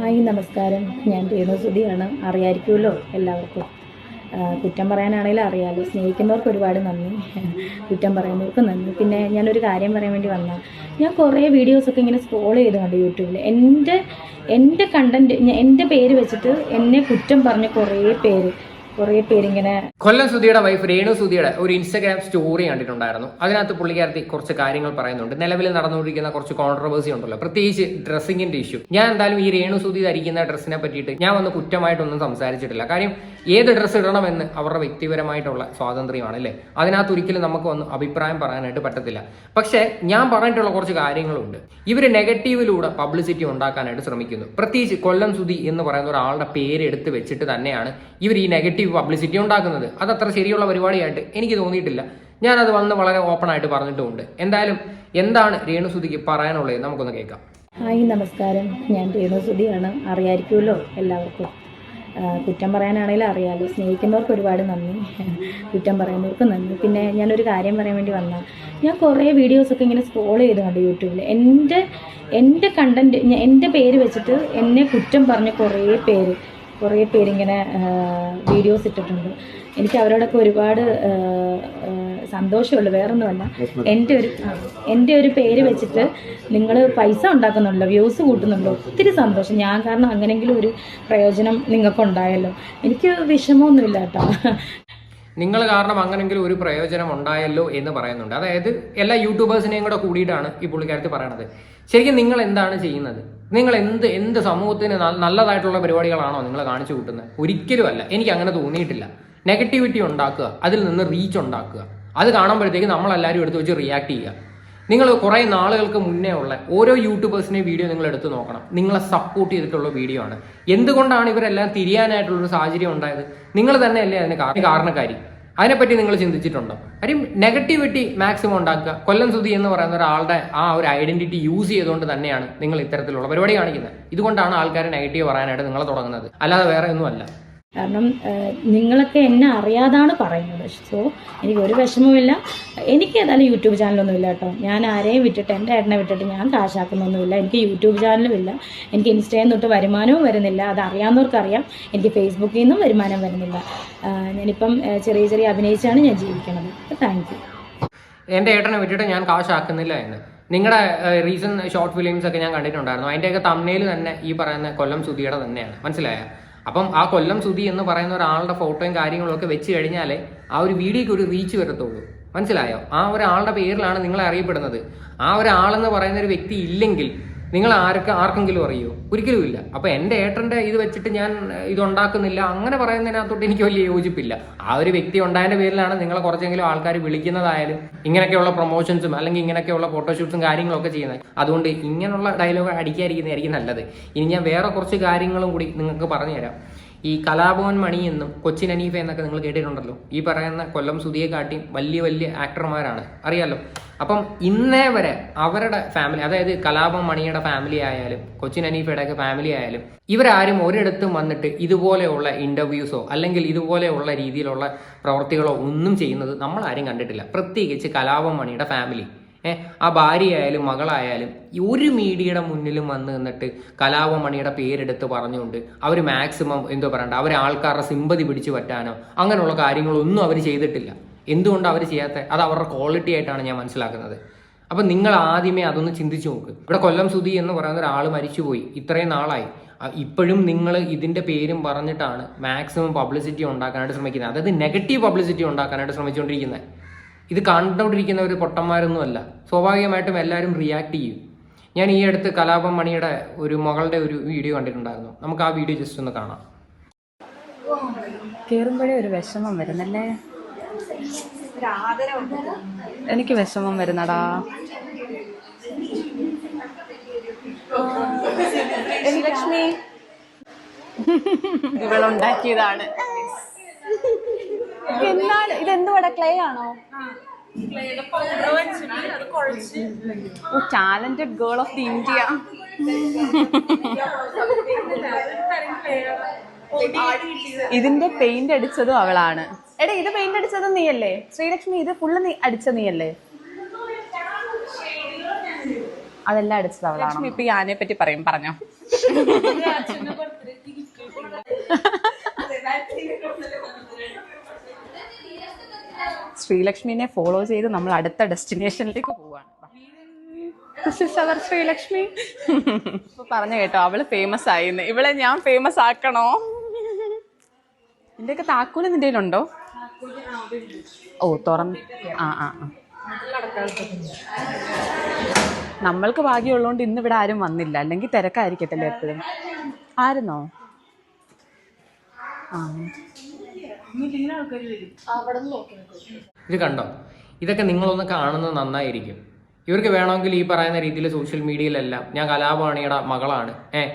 Hi നമസ്കാരം. ഞാൻ രേണുസുധിയാണ്. അറിയായിരിക്കുമല്ലോ എല്ലാവർക്കും. കുറ്റം പറയാനാണെങ്കിലും അറിയാമല്ലോ. സ്നേഹിക്കുന്നവർക്ക് ഒരുപാട് നന്ദി, കുറ്റം പറയുന്നവർക്ക് നന്ദി. പിന്നെ ഞാനൊരു കാര്യം പറയാൻ വേണ്ടി വന്നാൽ, ഞാൻ കുറേ വീഡിയോസൊക്കെ ഇങ്ങനെ സ്ക്രോൾ ചെയ്ത് കണ്ടു യൂട്യൂബിൽ. എൻ്റെ കണ്ടൻറ്റ്, എൻ്റെ പേര് വെച്ചിട്ട് എന്നെ കുറ്റം പറഞ്ഞ കുറേ പേരിങ്ങനെ. കൊല്ലം സുധിയുടെ വൈഫ് രേണു സുധിയുടെ ഒരു ഇൻസ്റ്റാഗ്രാം സ്റ്റോറി കണ്ടിട്ടുണ്ടായിരുന്നു. അതിനകത്ത് പുള്ളിക്കാരത്തി കുറച്ച് കാര്യങ്ങൾ പറയുന്നുണ്ട്. നിലവിൽ നടന്നുകൊണ്ടിരിക്കുന്ന കുറച്ച് കോൺട്രവേഴ്സി ഉണ്ടല്ലോ, പ്രത്യേകിച്ച് ഡ്രസ്സിങ്ങിന്റെ ഇഷ്യൂ. ഞാൻ എന്തായാലും ഈ രേണു സുധി ധരിക്കുന്ന ഡ്രസ്സിനെ പറ്റിയിട്ട് ഞാൻ ഒന്ന് കുറ്റമായിട്ടൊന്നും സംസാരിച്ചിട്ടില്ല. കാര്യം ഏത് ഡ്രസ്സ് ഇടണമെന്ന് അവരുടെ വ്യക്തിപരമായിട്ടുള്ള സ്വാതന്ത്ര്യമാണ് അല്ലേ. അതിനകത്ത് ഒരിക്കലും നമുക്ക് ഒന്ന് അഭിപ്രായം പറയാനായിട്ട് പറ്റത്തില്ല. പക്ഷേ ഞാൻ പറഞ്ഞിട്ടുള്ള കുറച്ച് കാര്യങ്ങളുണ്ട്. ഇവർ നെഗറ്റീവിലൂടെ പബ്ലിസിറ്റി ഉണ്ടാക്കാനായിട്ട് ശ്രമിക്കുന്നു. പ്രത്യേകിച്ച് കൊല്ലം സുധി എന്ന് പറയുന്ന ഒരാളുടെ പേര് എടുത്ത് വെച്ചിട്ട് തന്നെയാണ് ഇവർ ഈ നെഗറ്റീവ് പബ്ലിസിറ്റി ഉണ്ടാക്കുന്നത്. അതത്ര ശരിയുള്ള പരിപാടിയായിട്ട് എനിക്ക് തോന്നിയിട്ടില്ല. ഞാനത് വന്ന് വളരെ ഓപ്പൺ ആയിട്ട് പറഞ്ഞിട്ടുമുണ്ട്. എന്തായാലും എന്താണ് രേണു സുധിക്ക് പറയാനുള്ളത് നമുക്കൊന്ന് കേൾക്കാം. ഹായ് നമസ്കാരം. ഞാൻ രേണുസുധിയാണ്. അറിയായിരിക്കുമല്ലോ എല്ലാവർക്കും. കുറ്റം പറയാനാണെങ്കിലും അറിയാമല്ലോ. സ്നേഹിക്കുന്നവർക്ക് ഒരുപാട് നന്ദി, കുറ്റം പറയുന്നവർക്ക് നന്ദി. പിന്നെ ഞാനൊരു കാര്യം പറയാൻ വേണ്ടി വന്നാൽ, ഞാൻ കുറേ വീഡിയോസൊക്കെ ഇങ്ങനെ സ്ക്രോൾ ചെയ്ത് കണ്ടു യൂട്യൂബിൽ. എൻ്റെ കണ്ടൻറ്റ്, എൻ്റെ പേര് വെച്ചിട്ട് എന്നെ കുറ്റം പറഞ്ഞ കുറേ പേരിങ്ങനെ വീഡിയോസ് ഇട്ടിട്ടുണ്ട്. എനിക്ക് അവരോടൊക്കെ ഒരുപാട് സന്തോഷമുള്ളൂ. വേറൊന്നുമല്ല, എൻ്റെ ഒരു പേര് വെച്ചിട്ട് നിങ്ങൾ പൈസ ഉണ്ടാക്കുന്നുണ്ടല്ലോ, വ്യൂസ് കൂട്ടുന്നുണ്ടല്ലോ, ഒത്തിരി സന്തോഷം. ഞാൻ കാരണം അങ്ങനെയെങ്കിലും ഒരു പ്രയോജനം നിങ്ങൾക്കുണ്ടായല്ലോ. എനിക്ക് വിഷമമൊന്നുമില്ല കേട്ടോ. നിങ്ങൾ കാരണം അങ്ങനെങ്കിലും ഒരു പ്രയോജനം ഉണ്ടായല്ലോ എന്ന് പറയുന്നുണ്ട്. അതായത് എല്ലാ യൂട്യൂബേഴ്സിനെയും കൂടെ കൂടിയിട്ടാണ് ഈ പുള്ളിക്കാരത്തി പറയണത്. ശരിക്കും നിങ്ങൾ എന്താണ് ചെയ്യുന്നത്? നിങ്ങൾ എന്ത് സമൂഹത്തിന് നല്ലതായിട്ടുള്ള പരിപാടികളാണോ നിങ്ങൾ കാണിച്ചു കൂട്ടുന്നത്? ഒരിക്കലും അല്ല. എനിക്ക് അങ്ങനെ തോന്നിയിട്ടില്ല. നെഗറ്റിവിറ്റി ഉണ്ടാക്കുക, അതിൽ നിന്ന് റീച്ച് ഉണ്ടാക്കുക, അത് കാണുമ്പോഴത്തേക്ക് നമ്മളെല്ലാവരും എടുത്ത് വെച്ച് റിയാക്ട് ചെയ്യുക. നിങ്ങൾ കുറേ നാളുകൾക്ക് മുന്നേ ഉള്ള ഓരോ യൂട്യൂബേഴ്സിനെയും വീഡിയോ നിങ്ങൾ എടുത്ത് നോക്കണം. നിങ്ങളെ സപ്പോർട്ട് ചെയ്തിട്ടുള്ള വീഡിയോ ആണ്. എന്തുകൊണ്ടാണ് ഇവരെല്ലാം തിരിയാനായിട്ടുള്ളൊരു സാഹചര്യം ഉണ്ടായത്? നിങ്ങൾ തന്നെയല്ലേ അതിന് കാരണക്കാരി. അതിനെപ്പറ്റി നിങ്ങൾ ചിന്തിച്ചിട്ടുണ്ടോ? കാര്യം നെഗറ്റിവിറ്റി മാക്സിമം ഉണ്ടാക്കുക. കൊല്ലം സുധി എന്ന് പറയുന്ന ഒരാളുടെ ആ ഒരു ഐഡന്റിറ്റി യൂസ് ചെയ്തുകൊണ്ട് തന്നെയാണ് നിങ്ങൾ ഇത്തരത്തിലുള്ള പരിപാടി കാണിക്കുന്നത്. ഇതുകൊണ്ടാണ് ആൾക്കാർ നെഗറ്റീവ് പറയാനായിട്ട് നിങ്ങളെ തുടങ്ങുന്നത്, അല്ലാതെ വേറെ ഒന്നുമല്ല. കാരണം നിങ്ങളൊക്കെ എന്നെ അറിയാതാണ് പറയുന്നത്. സോ എനിക്ക് ഒരു വിഷമവുമില്ല. എനിക്ക് ഏതായാലും യൂട്യൂബ് ചാനലൊന്നുമില്ല കേട്ടോ. ഞാൻ ആരെയും വിട്ടിട്ട്, എൻ്റെ ഏട്ടനെ വിട്ടിട്ട് ഞാൻ കാശാക്കുന്നൊന്നുമില്ല. എനിക്ക് യൂട്യൂബ് ചാനലും ഇല്ല. എനിക്ക് ഇൻസ്റ്റയിൽ നിന്ന് തൊട്ട് വരുമാനവും വരുന്നില്ല. അത് അറിയാവുന്നവർക്കറിയാം. എനിക്ക് ഫേസ്ബുക്കിൽ നിന്നും വരുമാനം വരുന്നില്ല. ഞാനിപ്പം ചെറിയ അഭിനയിച്ചാണ് ഞാൻ ജീവിക്കുന്നത്. Thank you. എൻ്റെ ഏട്ടനെ വിട്ടിട്ട് ഞാൻ കാശാക്കുന്നില്ല എന്ന് നിങ്ങളുടെ റീസെന്റ് ഷോർട്ട് ഫിലിംസ് ഒക്കെ ഞാൻ കണ്ടിട്ടുണ്ടായിരുന്നു. അതിൻ്റെയൊക്കെ തമ്മിൽ തന്നെ ഈ പറയുന്ന കൊല്ലം സുധിയുടെ തന്നെയാണ്. മനസ്സിലായ? അപ്പം ആ കൊല്ലം സുധി എന്ന് പറയുന്ന ഒരാളുടെ ഫോട്ടോയും കാര്യങ്ങളും ഒക്കെ വെച്ച് കഴിഞ്ഞാലേ ആ ഒരു വീഡിയോയ്ക്ക് ഒരു റീച്ച് വരത്തുള്ളൂ. മനസ്സിലായോ? ആ ഒരാളുടെ പേരിലാണ് നിങ്ങളെ അറിയപ്പെടുന്നത്. ആ ഒരാളെന്ന് പറയുന്ന ഒരു വ്യക്തി ഇല്ലെങ്കിൽ നിങ്ങൾ ആർക്കെങ്കിലും അറിയോ? ഒരിക്കലും ഇല്ല. അപ്പൊ എൻ്റെ ഏട്ടൻ്റെ ഇത് വെച്ചിട്ട് ഞാൻ ഇതുണ്ടാക്കുന്നില്ല അങ്ങനെ പറയുന്നതിനകത്തോട്ട് എനിക്ക് വലിയ യോജിപ്പില്ല. ആ ഒരു വ്യക്തി ഉണ്ടായതിന്റെ പേരിലാണ് നിങ്ങളെ കുറച്ചെങ്കിലും ആൾക്കാർ വിളിക്കുന്നതായാലും ഇങ്ങനെയൊക്കെയുള്ള പ്രൊമോഷൻസും അല്ലെങ്കിൽ ഇങ്ങനെയൊക്കെയുള്ള ഫോട്ടോഷൂട്ട്സും കാര്യങ്ങളൊക്കെ ചെയ്യുന്നത്. അതുകൊണ്ട് ഇങ്ങനെയുള്ള ഡയലോഗ് അടിക്കാതിരിക്കുന്നതായിരിക്കും നല്ലത്. ഇനി ഞാൻ വേറെ കുറച്ച് കാര്യങ്ങളും കൂടി നിങ്ങൾക്ക് പറഞ്ഞുതരാം. ഈ കലാഭവൻ മണി എന്നും കൊച്ചിൻ അനീഫ എന്നൊക്കെ നിങ്ങൾ കേട്ടിട്ടുണ്ടല്ലോ. ഈ പറയുന്ന കൊല്ലം സുധിയെ കാട്ടിയും വലിയ ആക്ടർമാരാണ്, അറിയാലോ. അപ്പം ഇന്നേ വരെ അവരുടെ ഫാമിലി, അതായത് കലാഭവൻ മണിയുടെ ഫാമിലി ആയാലും കൊച്ചിൻ അനീഫയുടെ ഒക്കെ ഫാമിലി ആയാലും, ഇവരാരും ഒരിടത്തും വന്നിട്ട് ഇതുപോലെയുള്ള ഇന്റർവ്യൂസോ അല്ലെങ്കിൽ ഇതുപോലെയുള്ള രീതിയിലുള്ള പ്രവർത്തികളോ ഒന്നും ചെയ്യുന്നത് നമ്മളാരും കണ്ടിട്ടില്ല. പ്രത്യേകിച്ച് കലാഭവൻ മണിയുടെ ഫാമിലി, ആ ഭാര്യയായാലും മകളായാലും ഒരു മീഡിയയുടെ മുന്നിലും വന്ന് നിന്നിട്ട് കലാഭവൻ മണിയുടെ പേരെടുത്ത് പറഞ്ഞുകൊണ്ട് അവർ മാക്സിമം എന്തോ പറയണ്ട, അവർ ആൾക്കാരുടെ സിമ്പതി പിടിച്ചു പറ്റാനോ അങ്ങനെയുള്ള കാര്യങ്ങളൊന്നും അവർ ചെയ്തിട്ടില്ല. എന്തുകൊണ്ടാണ് അവർ ചെയ്യാത്ത? അത് അവരുടെ ക്വാളിറ്റി ആയിട്ടാണ് ഞാൻ മനസ്സിലാക്കുന്നത്. അപ്പം നിങ്ങൾ ആദ്യമേ അതൊന്ന് ചിന്തിച്ചു നോക്ക്. ഇവിടെ കൊല്ലം സുധി എന്ന് പറയുന്ന ഒരാൾ മരിച്ചുപോയി, ഇത്രയും നാളായി. ഇപ്പോഴും നിങ്ങൾ ഇതിന്റെ പേരും പറഞ്ഞിട്ടാണ് മാക്സിമം പബ്ലിസിറ്റി ഉണ്ടാക്കാനായിട്ട് ശ്രമിക്കുന്നത്. അതായത് നെഗറ്റീവ് പബ്ലിസിറ്റി ഉണ്ടാക്കാനായിട്ട് ശ്രമിച്ചുകൊണ്ടിരിക്കുന്നത്. ഇത് കണ്ടുകൊണ്ടിരിക്കുന്ന ഒരു പൊട്ടന്മാരൊന്നുമല്ല. സ്വാഭാവികമായിട്ടും എല്ലാവരും റിയാക്ട് ചെയ്യും. ഞാൻ ഈ അടുത്ത് കലാഭവൻ മണിയുടെ ഒരു മകളുടെ ഒരു വീഡിയോ കണ്ടിട്ടുണ്ടായിരുന്നു. നമുക്ക് ആ വീഡിയോ ജസ്റ്റ് ഒന്ന് കാണാം. കയറുമ്പോഴേ ഒരു വിഷമം വരുന്നല്ലേ? എനിക്ക് വിഷമം വരുന്നടാ. ലക്ഷ്മി ഇവളുണ്ടാക്കിയതാണ്. എന്താണ് ഇതെന്തുവാടെ? ക്ലേ ആണോ? Talented girl of the India. ഇതിന്റെ പെയിന്റ് അടിച്ചതും അവളാണ്. എടാ, ഇത് പെയിന്റ് അടിച്ചതും നീയല്ലേ ശ്രീലക്ഷ്മി? ഇത് ഫുള്ള് നീ അടിച്ച നീയല്ലേ? അതെല്ലാം അടിച്ചത് അവളാണ്. ഇപ്പൊ ഈ ആനയെ പറ്റി പറഞ്ഞോ. ശ്രീലക്ഷ്മിനെ ഫോളോ ചെയ്ത് നമ്മൾ അടുത്ത ഡെസ്റ്റിനേഷനിലേക്ക് പോവാണ്. This is our Sreelakshmi. ഇപ്പൊ പറഞ്ഞു കേട്ടോ, അവള് ഫേമസ് ആയിന്ന്. ഇവളെ ഞാൻ ഫേമസ് ആക്കണോ? നിന്റെയൊക്കെ താക്കോല് നിന്റെ കയ്യിലുണ്ടോ? ഓ തുറന്ന് നമ്മൾക്ക് ഭാഗ്യമുള്ളതുകൊണ്ട് ഇന്ന് ഇവിടെ ആരും വന്നില്ല, അല്ലെങ്കിൽ തിരക്കായിരിക്കത്തില്ല എപ്പോഴും. ആയിരുന്നോ? ഇത് കണ്ടോ, ഇതൊക്കെ നിങ്ങളൊന്ന് കാണുന്നത് നന്നായിരിക്കും. ഇവർക്ക് വേണമെങ്കിൽ ഈ പറയുന്ന രീതിയിൽ സോഷ്യൽ മീഡിയയിലെല്ലാം ഞാൻ കലാപാണിയുടെ മകളാണ്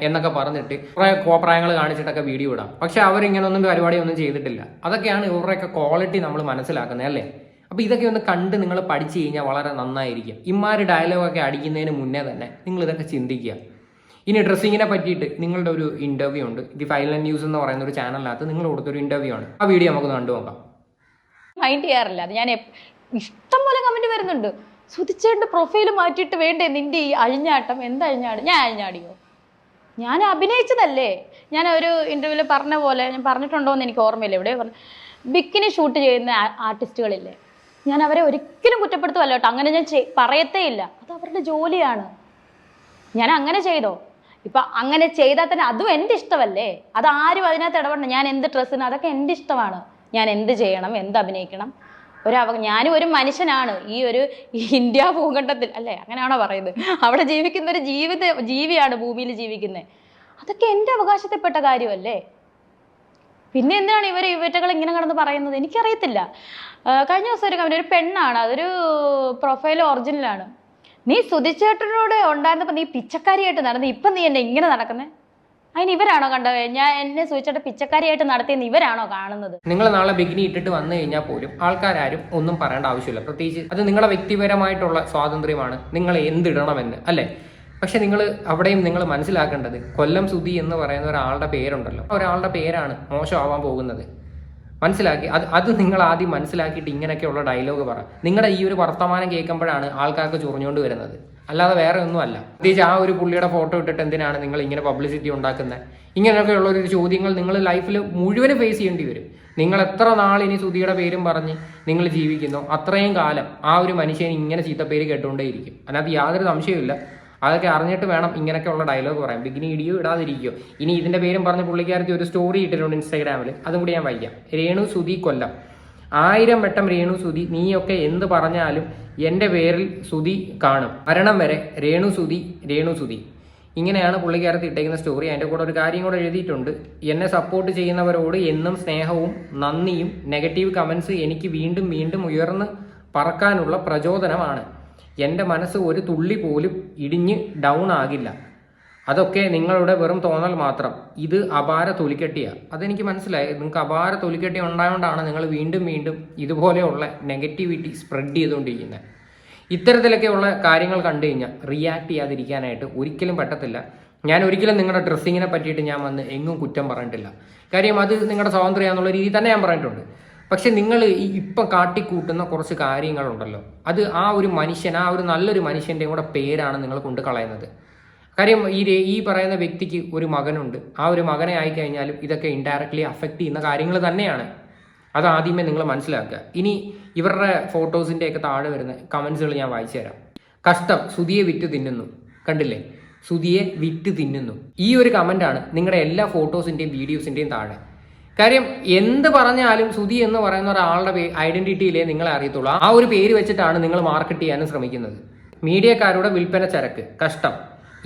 എന്നൊക്കെ പറഞ്ഞിട്ട് കുറെ കോപ്രായങ്ങൾ കാണിച്ചിട്ടൊക്കെ വീഡിയോ ഇടാം. പക്ഷെ അവരിങ്ങനൊന്നും പരിപാടിയൊന്നും ചെയ്തിട്ടില്ല. അതൊക്കെയാണ് ഇവരുടെയൊക്കെ ക്വാളിറ്റി നമ്മൾ മനസ്സിലാക്കുന്നത് അല്ലേ. അപ്പോൾ ഇതൊക്കെ ഒന്ന് കണ്ട് നിങ്ങൾ പഠിച്ചു കഴിഞ്ഞാൽ വളരെ നന്നായിരിക്കും. ഇമാര് ഡയലോഗൊക്കെ അടിക്കുന്നതിന് മുന്നേ തന്നെ നിങ്ങൾ ഇതൊക്കെ ചിന്തിക്കുക. ഇനി ഡ്രസ്സിങ്ങിനെ പറ്റിയിട്ട് നിങ്ങളുടെ ഒരു ഇന്റർവ്യൂ ഉണ്ട്. ഇത് ഫൈനൽ ന്യൂസ് എന്ന് പറയുന്ന ഒരു ചാനലിനകത്ത് നിങ്ങൾ കൊടുത്തൊരു ഇന്റർവ്യൂ ആണ്. ആ വീഡിയോ നമുക്ക് കണ്ടു നോക്കാം. മൈൻഡ് ചെയ്യാറില്ല അത്. ഞാൻ ഇഷ്ടം പോലെ കമന്റ് വരുന്നുണ്ട്, സുധിച്ചേട്ടൻ്റെ പ്രൊഫൈൽ മാറ്റിയിട്ട് വേണ്ടേ നിന്റെ ഈ അഴിഞ്ഞാട്ടം. എന്താ അഴിഞ്ഞാട്? ഞാൻ അഴിഞ്ഞാടിയോ? ഞാൻ അഭിനയിച്ചതല്ലേ. ഞാൻ ഒരു ഇന്റർവ്യൂവിൽ പറഞ്ഞ പോലെ, ഞാൻ പറഞ്ഞിട്ടുണ്ടോ എന്ന് എനിക്ക് ഓർമ്മയില്ല, എവിടെയോ പറഞ്ഞു, ബിക്കിനി ഷൂട്ട് ചെയ്യുന്ന ആർട്ടിസ്റ്റുകളില്ലേ, ഞാൻ അവരെ ഒരിക്കലും കുറ്റപ്പെടുത്തുമല്ലോ കേട്ടോ. അങ്ങനെ ഞാൻ പറയത്തേ ഇല്ല. അത് അവരുടെ ജോലിയാണ്. ഞാൻ അങ്ങനെ ചെയ്തോ? ഇപ്പൊ അങ്ങനെ ചെയ്താൽ തന്നെ അതും എൻ്റെ ഇഷ്ടമല്ലേ. അത് ആരും അതിനകത്ത് ഇടപെടണം. ഞാൻ എന്ത് ഡ്രസ്സിന്, അതൊക്കെ എൻ്റെ ഇഷ്ടമാണ്. ഞാൻ എന്ത് ചെയ്യണം, എന്ത് അഭിനയിക്കണം, ഞാനും ഒരു മനുഷ്യനാണ്. ഈ ഒരു ഇന്ത്യ ഭൂഖണ്ഡത്തിൽ അല്ലേ, അങ്ങനെയാണോ പറയുന്നത്, അവിടെ ജീവിക്കുന്ന ഒരു ജീവിയാണ്, ഭൂമിയിൽ ജീവിക്കുന്നത്. അതൊക്കെ എൻ്റെ അവകാശത്തിൽപ്പെട്ട കാര്യമല്ലേ. പിന്നെ എന്തിനാണ് ഇവറ്റകൾ ഇങ്ങനെ കിടന്ന് പറയുന്നത്? എനിക്കറിയത്തില്ല. കഴിഞ്ഞ ദിവസം ഒരു കമന്റ്, ഒരു പെണ്ണാണ്, അതൊരു പ്രൊഫൈൽ ഒറിജിനലാണ്. നീ സുധിച്ചേട്ടനോട് ഉണ്ടായിരുന്നപ്പോൾ നീ പിച്ചക്കാരിയായിട്ട് നടന്നു, ഇപ്പം നീ എന്നെ ഇങ്ങനെ നടക്കുന്നത്? അതിന് ഇവരാണോ കണ്ടത്? ഞാൻ എന്നെ സുധിച്ചേട്ടൻ പിച്ചക്കാരിയായിട്ട് നടത്തിയെന്ന് ഇവരാണോ കാണുന്നത്? നിങ്ങൾ നാളെ ബിഗിനി ഇട്ടിട്ട് വന്നു കഴിഞ്ഞാൽ പോലും ആൾക്കാരും ഒന്നും പറയേണ്ട ആവശ്യമില്ല. പ്രത്യേകിച്ച് അത് നിങ്ങളുടെ വ്യക്തിപരമായിട്ടുള്ള സ്വാതന്ത്ര്യമാണ്, നിങ്ങൾ എന്തിടണമെന്ന് അല്ലേ. പക്ഷെ നിങ്ങൾ അവിടെയും നിങ്ങൾ മനസ്സിലാക്കേണ്ടത്, കൊല്ലം സുധി എന്ന് പറയുന്ന ഒരാളുടെ പേരുണ്ടല്ലോ, ഒരാളുടെ പേരാണ് മോശമാവാൻ പോകുന്നത്. മനസ്സിലാക്കി അത് നിങ്ങൾ ആദ്യം മനസ്സിലാക്കിയിട്ട് ഇങ്ങനെയൊക്കെയുള്ള ഡയലോഗ് പറ. നിങ്ങളുടെ ഈ ഒരു വർത്തമാനം കേൾക്കുമ്പോഴാണ് ആൾക്കാർക്ക് ചൊറിഞ്ഞുകൊണ്ട് വരുന്നത്, അല്ലാതെ വേറെ ഒന്നുമല്ല. പ്രത്യേകിച്ച് ആ ഒരു പുള്ളിയുടെ ഫോട്ടോ ഇട്ടിട്ട് എന്തിനാണ് നിങ്ങൾ ഇങ്ങനെ പബ്ലിസിറ്റി ഉണ്ടാക്കുന്നത്? ഇങ്ങനെയൊക്കെയുള്ള ഒരു ചോദ്യങ്ങൾ നിങ്ങൾ ലൈഫിൽ മുഴുവനും ഫേസ് ചെയ്യേണ്ടി വരും. നിങ്ങൾ എത്ര നാൾ ഇനി സുധിയുടെ പേരും പറഞ്ഞ് നിങ്ങൾ ജീവിക്കുന്നോ അത്രയും കാലം ആ ഒരു മനുഷ്യൻ ഇങ്ങനെ ചീത്തപ്പേര് കേട്ടുകൊണ്ടേയിരിക്കും. അതിനകത്ത് യാതൊരു സംശയമില്ല. അതൊക്കെ അറിഞ്ഞിട്ട് വേണം ഇങ്ങനെയൊക്കെയുള്ള ഡയലോഗ് പറയാം. ബിഗിനി ഇടിയോ ഇടാതിരിക്കോ. ഇനി ഇതിന്റെ പേരും പറഞ്ഞ് പുള്ളിക്കാരത്തി ഒരു സ്റ്റോറി ഇട്ടിട്ടുണ്ട് ഇൻസ്റ്റാഗ്രാമിൽ, അതും കൂടി ഞാൻ വായിക്കാം. രേണു സുധി കൊല്ലം. 1000 വട്ടം രേണു സുധി, നീയൊക്കെ എന്ത് പറഞ്ഞാലും എൻ്റെ പേരിൽ സുധി കാണും, മരണം വരെ രേണു സുധി രേണു സുധി. ഇങ്ങനെയാണ് പുള്ളിക്കാരത്തി ഇട്ടേക്കുന്ന സ്റ്റോറി. അതിൻ്റെ കൂടെ ഒരു കാര്യം കൂടെ എഴുതിയിട്ടുണ്ട്, എന്നെ സപ്പോർട്ട് ചെയ്യുന്നവരോട് എന്നും സ്നേഹവും നന്ദിയും. നെഗറ്റീവ് കമൻസ് എനിക്ക് വീണ്ടും വീണ്ടും ഉയർന്ന് പറക്കാനുള്ള പ്രചോദനമാണ്. എൻ്റെ മനസ്സ് ഒരു തുള്ളി പോലും ഇടിഞ്ഞ് ഡൗൺ ആകില്ല. അതൊക്കെ നിങ്ങളുടെ വെറും തോന്നൽ മാത്രം. ഇത് അപാര തൊലിക്കെട്ടിയാണ്. അതെനിക്ക് മനസ്സിലായി. നിങ്ങൾക്ക് അപാര തൊലിക്കെട്ടി ഉണ്ടായതുകൊണ്ടാണ് നിങ്ങൾ വീണ്ടും വീണ്ടും ഇതുപോലെയുള്ള നെഗറ്റിവിറ്റി സ്പ്രെഡ് ചെയ്തുകൊണ്ടിരിക്കുന്നത്. ഇത്തരത്തിലൊക്കെയുള്ള കാര്യങ്ങൾ കണ്ടു കഴിഞ്ഞാൽ റിയാക്ട് ചെയ്യാതിരിക്കാനായിട്ട് ഒരിക്കലും പറ്റത്തില്ല. ഞാൻ ഒരിക്കലും നിങ്ങളുടെ ഡ്രസ്സിങ്ങിനെ പറ്റിയിട്ട് ഞാൻ വന്ന് എങ്ങും കുറ്റം പറഞ്ഞിട്ടില്ല. കാര്യം അത് നിങ്ങളുടെ സ്വാതന്ത്ര്യമാണെന്നുള്ള രീതിയിൽ തന്നെ ഞാൻ പറഞ്ഞിട്ടുണ്ട്. പക്ഷെ നിങ്ങൾ ഇപ്പം കാട്ടിക്കൂട്ടുന്ന കുറച്ച് കാര്യങ്ങളുണ്ടല്ലോ, അത് ആ ഒരു മനുഷ്യൻ, ആ ഒരു നല്ലൊരു മനുഷ്യൻ്റെയും കൂടെ പേരാണ് നിങ്ങൾ കൊണ്ട് കളയുന്നത്. കാര്യം ഈ പറയുന്ന വ്യക്തിക്ക് ഒരു മകനുണ്ട്. ആ ഒരു മകനെ ആയിക്കഴിഞ്ഞാലും ഇതൊക്കെ ഇൻഡയറക്ട്ലി അഫക്റ്റ് ചെയ്യുന്ന കാര്യങ്ങൾ തന്നെയാണ്. അത് ആദ്യമേ നിങ്ങൾ മനസ്സിലാക്കുക. ഇനി ഇവരുടെ ഫോട്ടോസിൻ്റെയൊക്കെ താഴെ വരുന്ന കമൻസുകൾ ഞാൻ വായിച്ചു തരാം. കഷ്ടം, സുധിയെ വിറ്റ് തിന്നുന്നു. കണ്ടില്ലേ, സുധിയെ വിറ്റ് തിന്നുന്നു. ഈ ഒരു കമൻ്റാണ് നിങ്ങളുടെ എല്ലാ ഫോട്ടോസിൻ്റെയും വീഡിയോസിൻ്റെയും താഴെ. കാര്യം എന്ത് പറഞ്ഞാലും സുധി എന്ന് പറയുന്ന ഒരാളുടെ ഐഡന്റിറ്റിയിലേ നിങ്ങളെ അറിയത്തുള്ളൂ. ആ ഒരു പേര് വെച്ചിട്ടാണ് നിങ്ങൾ മാർക്കറ്റ് ചെയ്യാനും ശ്രമിക്കുന്നത്. മീഡിയക്കാരുടെ വിൽപ്പന ചരക്ക്. കഷ്ടം,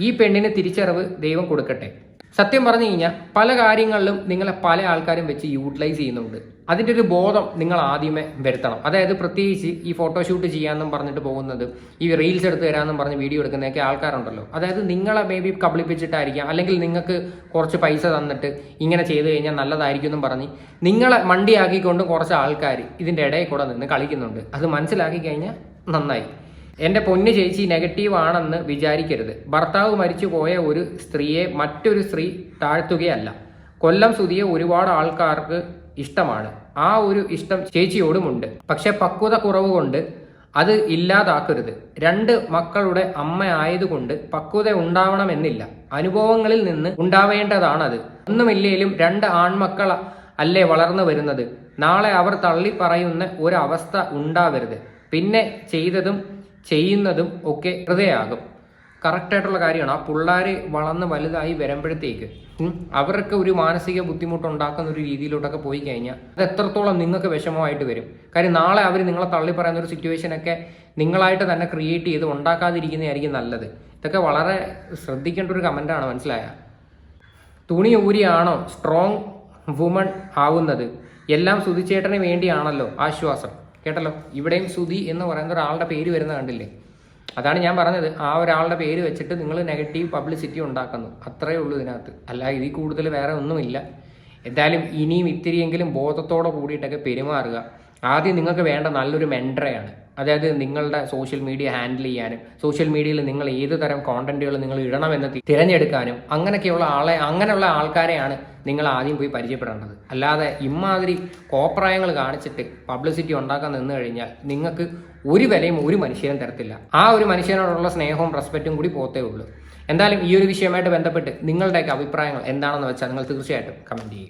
ഈ പെണ്ണിന് തിരിച്ചറിവ് ദൈവം കൊടുക്കട്ടെ. സത്യം പറഞ്ഞു കഴിഞ്ഞാൽ പല കാര്യങ്ങളിലും നിങ്ങളെ പല ആൾക്കാരും വെച്ച് യൂട്ടിലൈസ് ചെയ്യുന്നുണ്ട്. അതിൻ്റെ ഒരു ബോധം നിങ്ങൾ ആദ്യമേ വരുത്തണം. അതായത് പ്രത്യേകിച്ച് ഈ ഫോട്ടോഷൂട്ട് ചെയ്യാമെന്നും പറഞ്ഞിട്ട് പോകുന്നത്, ഈ റീൽസ് എടുത്ത് തരാമെന്നും പറഞ്ഞ് വീഡിയോ എടുക്കുന്നതൊക്കെ ആൾക്കാരുണ്ടല്ലോ. അതായത് നിങ്ങളെ മേ ബി കബളിപ്പിച്ചിട്ടായിരിക്കാം, അല്ലെങ്കിൽ നിങ്ങൾക്ക് കുറച്ച് പൈസ തന്നിട്ട് ഇങ്ങനെ ചെയ്ത് കഴിഞ്ഞാൽ നല്ലതായിരിക്കും എന്നും പറഞ്ഞ് നിങ്ങളെ മണ്ടിയാക്കിക്കൊണ്ട് കുറച്ച് ആൾക്കാർ ഇതിൻ്റെ ഇടയിൽ കൂടെ നിന്ന് കളിക്കുന്നുണ്ട്. അത് മനസ്സിലാക്കി കഴിഞ്ഞാൽ നന്നായി. എൻ്റെ പൊന്നു ചേച്ചി നെഗറ്റീവ് ആണെന്ന് വിചാരിക്കരുത്. ഭർത്താവ് മരിച്ചു പോയ ഒരു സ്ത്രീയെ മറ്റൊരു സ്ത്രീ താഴ്ത്തുകയല്ല. കൊല്ലം സുധിയെ ഒരുപാട് ആൾക്കാർക്ക് ഇഷ്ടമാണ്. ആ ഒരു ഇഷ്ടം ചേച്ചിയോടുമുണ്ട്. പക്ഷെ പക്വത കുറവ് കൊണ്ട് അത് ഇല്ലാതാക്കരുത്. 2 മക്കളുടെ അമ്മ ആയതുകൊണ്ട് പക്വത ഉണ്ടാവണമെന്നില്ല. അനുഭവങ്ങളിൽ നിന്ന് ഉണ്ടാവേണ്ടതാണത്. ഒന്നുമില്ലേലും 2 ആൺമക്കൾ അല്ലേ വളർന്നു വരുന്നത്. നാളെ അവർ തള്ളി പറയുന്ന ഒരവസ്ഥ ഉണ്ടാവരുത്. പിന്നെ ചെയ്തതും ചെയ്യുന്നതും ഒക്കെ ഹൃദയാകും. കറക്റ്റായിട്ടുള്ള കാര്യമാണ്. ആ പിള്ളേർ വളർന്ന് വലുതായി വരുമ്പോഴത്തേക്ക് അവർക്ക് ഒരു മാനസിക ബുദ്ധിമുട്ടുണ്ടാക്കുന്ന ഒരു രീതിയിലോട്ടൊക്കെ പോയി കഴിഞ്ഞാൽ അത് എത്രത്തോളം നിങ്ങൾക്ക് വിഷമമായിട്ട് വരും. കാര്യം നാളെ അവർ നിങ്ങളെ തള്ളി പറയുന്ന ഒരു സിറ്റുവേഷനൊക്കെ നിങ്ങളായിട്ട് തന്നെ ക്രിയേറ്റ് ചെയ്ത് ഉണ്ടാക്കാതിരിക്കുന്നതായിരിക്കും നല്ലത്. ഇതൊക്കെ വളരെ ശ്രദ്ധിക്കേണ്ട ഒരു കമൻ്റാണ്, മനസ്സിലായ? തുണി ഊരിയാണോ സ്ട്രോങ് വുമൺ ആവുന്നത്? എല്ലാം സുധിച്ചേട്ടന് വേണ്ടിയാണല്ലോ. ആശ്വാസം. കേട്ടല്ലോ, ഇവിടെയും സുധി എന്ന് പറയുന്ന ഒരാളുടെ പേര് വരുന്ന കണ്ടില്ലേ? അതാണ് ഞാൻ പറഞ്ഞത്. ആ ഒരാളുടെ പേര് വെച്ചിട്ട് നിങ്ങൾ നെഗറ്റീവ് പബ്ലിസിറ്റി ഉണ്ടാക്കുന്നു, അത്രയേ ഉള്ളൂ ഇതിനകത്ത്. അല്ല ഇതിൽ കൂടുതൽ വേറെ ഒന്നുമില്ല. എന്തായാലും ഇനിയും ഇത്തിരിയെങ്കിലും ബോധത്തോടെ കൂടിയിട്ടൊക്കെ പെരുമാറുക. ആദ്യം നിങ്ങൾക്ക് വേണ്ട നല്ലൊരു മെൻറ്ററെയാണ്. അതായത് നിങ്ങളുടെ സോഷ്യൽ മീഡിയ ഹാൻഡിൽ ചെയ്യാനും സോഷ്യൽ മീഡിയയിൽ നിങ്ങൾ ഏത് തരം കോണ്ടന്റുകൾ നിങ്ങൾ ഇടണമെന്ന് തിരഞ്ഞെടുക്കാനും അങ്ങനെയുള്ള ആൾക്കാരെയാണ് നിങ്ങൾ ആദ്യം പോയി പരിചയപ്പെടേണ്ടത്. അല്ലാതെ ഇമാതിരി കോപ്രായങ്ങൾ കാണിച്ചിട്ട് പബ്ലിസിറ്റി ഉണ്ടാക്കാൻ നിന്ന് കഴിഞ്ഞാൽ നിങ്ങൾക്ക് ഒരു വിലയും ഒരു മനുഷ്യനും തരത്തില്ല. ആ ഒരു മനുഷ്യനോടുള്ള സ്നേഹവും റെസ്പെക്റ്റും കൂടി പോത്തേ ഉള്ളൂ. എന്തായാലും ഈ ഒരു വിഷയമായിട്ട് ബന്ധപ്പെട്ട് നിങ്ങളുടെയൊക്കെ അഭിപ്രായങ്ങൾ എന്താണെന്ന് വെച്ചാൽ നിങ്ങൾ തീർച്ചയായിട്ടും കമൻറ്റ് ചെയ്യുക.